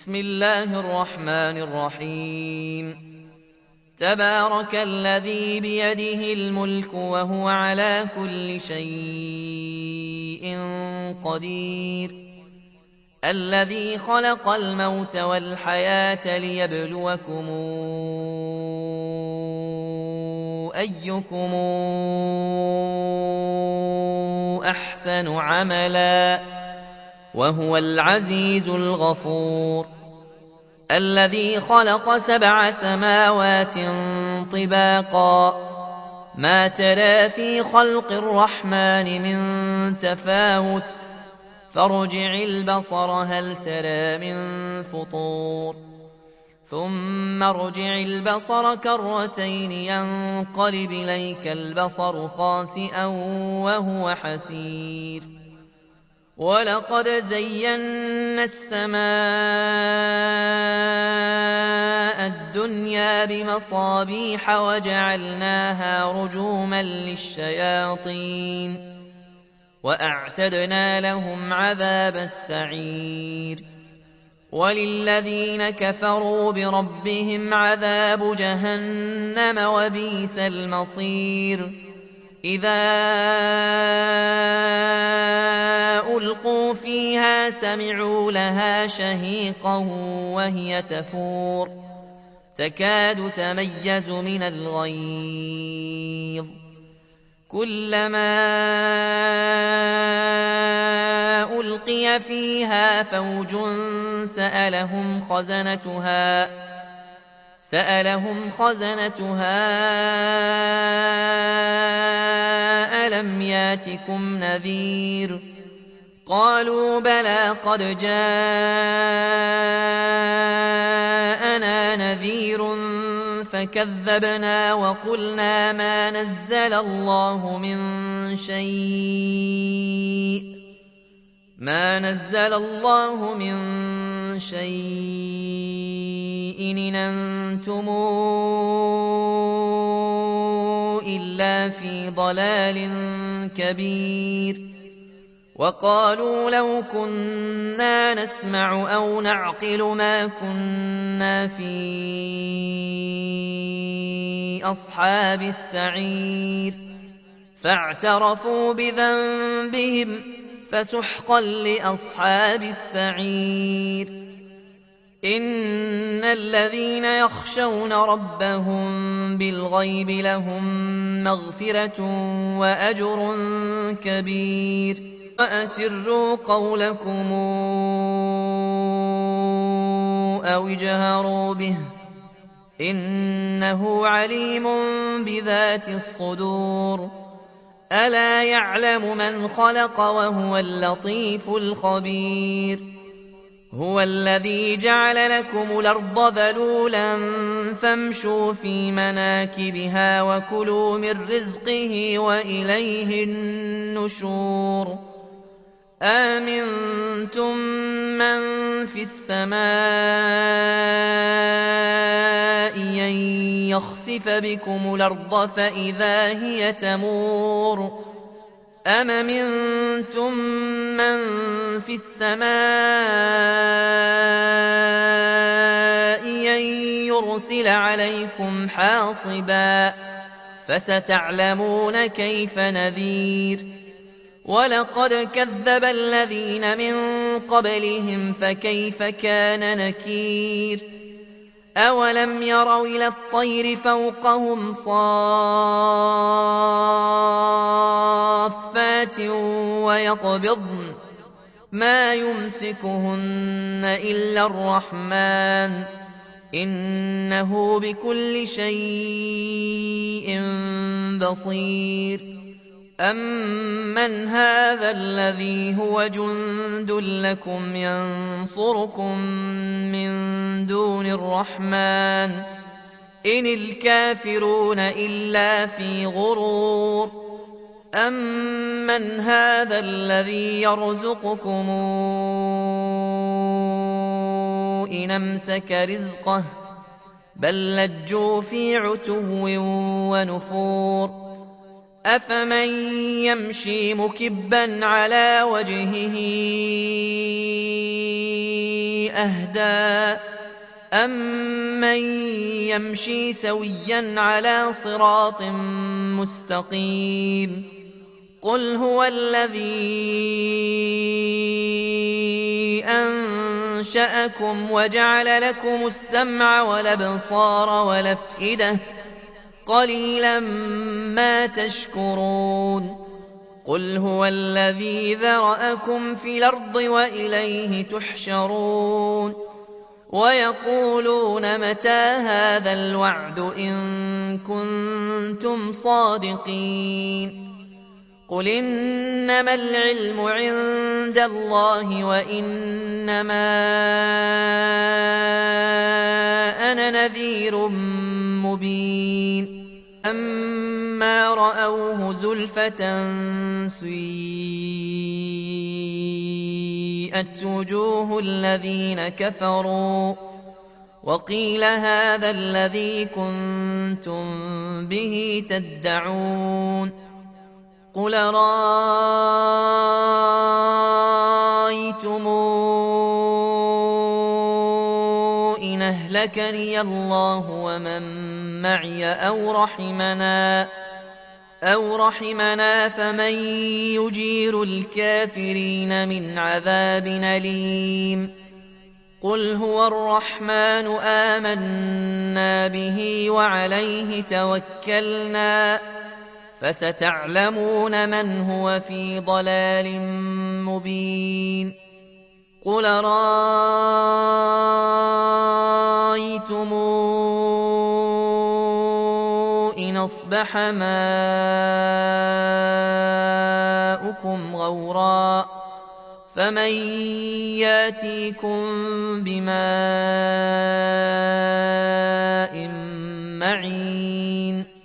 بسم الله الرحمن الرحيم. تبارك الذي بيده الملك وهو على كل شيء قدير، الذي خلق الموت والحياة ليبلوكم أيكم أحسن عملا وهو العزيز الغفور، الذي خلق 7 سماوات طباقا، ما ترى في خلق الرحمن من تفاوت، فارجع البصر هل ترى من فطور، ثم ارجع البصر كرتين ينقلب إليك البصر خاسئا وهو حسير. ولقد زينا السماء الدنيا بمصابيح وجعلناها رجوما للشياطين وأعتدنا لهم عذاب السعير. وللذين كفروا بربهم عذاب جهنم وبئس المصير. إذا ألقوا فيها سمعوا لها شهيقا وهي تفور، تكاد تميز من الغيظ، كلما ألقي فيها فوج سألهم خزنتها ألم ياتكم نذير؟ قالوا بلى قد جاءنا نذير فكذبنا وقلنا ما نزل الله من شيء إن أنتم إلا في ضلال كبير. وقالوا لو كنا نسمع أو نعقل ما كنا في أصحاب السعير، فاعترفوا بذنبهم فسحقا لأصحاب السعير. إن الذين يخشون ربهم بالغيب لهم مغفرة وأجر كبير. وأسروا قولكم أو اجهروا به إنه عليم بذات الصدور. ألا يعلم من خلق وهو اللطيف الخبير. هو الذي جعل لكم الأرض ذلولا فامشوا في مناكبها وكلوا من رزقه وإليه النشور. آمنتم من في السماء أن يخسف بكم الأرض فإذا هي تمور، أم أمنتم من في السماء أن يرسل عليكم حاصبا فستعلمون كيف نذير. ولقد كذب الذين من قبلهم فكيف كان نكير. أولم يروا إلى الطير فوقهم صافات ويقبضن ما يمسكهن إلا الرحمن إنه بكل شيء بصير. أمن هذا الذي هو جند لكم ينصركم من دون الرحمن إن الكافرون إلا في غرور. أمن هذا الذي يرزقكم إن أمسك رزقه بل لجوا في عتو ونفور. أفمن يمشي مكبا على وجهه أهدى أَمَّن يَمْشِي سَوِيًّا عَلَىٰ صِرَاطٍ مُّسْتَقِيمٍ قُلْ هُوَ الَّذِي أَنشَأَكُمْ وَجَعَلَ لَكُمُ السَّمْعَ وَالْأَبْصَارَ وَالْأَفْئِدَةَ قَلِيلًا مَّا تَشْكُرُونَ قُلْ هُوَ الَّذِي ذَرَأَكُمْ فِي الْأَرْضِ وَإِلَيْهِ تُحْشَرُونَ وَيَقُولُونَ مَتَىٰ هَٰذَا الْوَعْدُ إِن كُنتُمْ صَادِقِينَ قُلْ إِنَّمَا الْعِلْمُ عِندَ اللَّهِ وَإِنَّمَا أَنَا نَذِيرٌ مُّبِينٌ فَلَمَّا رَأَوْهُ زُلْفَةً سِيئَتْ وُجُوهُ الَّذِينَ كَفَرُوا وَقِيلَ هَٰذَا الَّذِي كُنتُم بِهِ تَدَّعُونَ قُلْ أَرَأَيْتُمْ إِنْ أَهْلَكَنِيَ اللَّهُ وَمَن مَّعِيَ أَوْ رَحِمَنَا فَمَن يُجِيرُ الْكَافِرِينَ مِنْ عَذَابٍ أَلِيمٍ قُلْ هُوَ الرَّحْمَٰنُ آمَنَّا بِهِ وَعَلَيْهِ تَوَكَّلْنَا فَسَتَعْلَمُونَ مَنْ هُوَ فِي ضَلَالٍ مُّبِينٍ قُلْ أَرَأَيْتُمْ إِنْ أَصْبَحَ مَاؤُكُمْ غَوْرًا فَمَن يَأْتِيكُم بِمَاءٍ مَّعِينٍ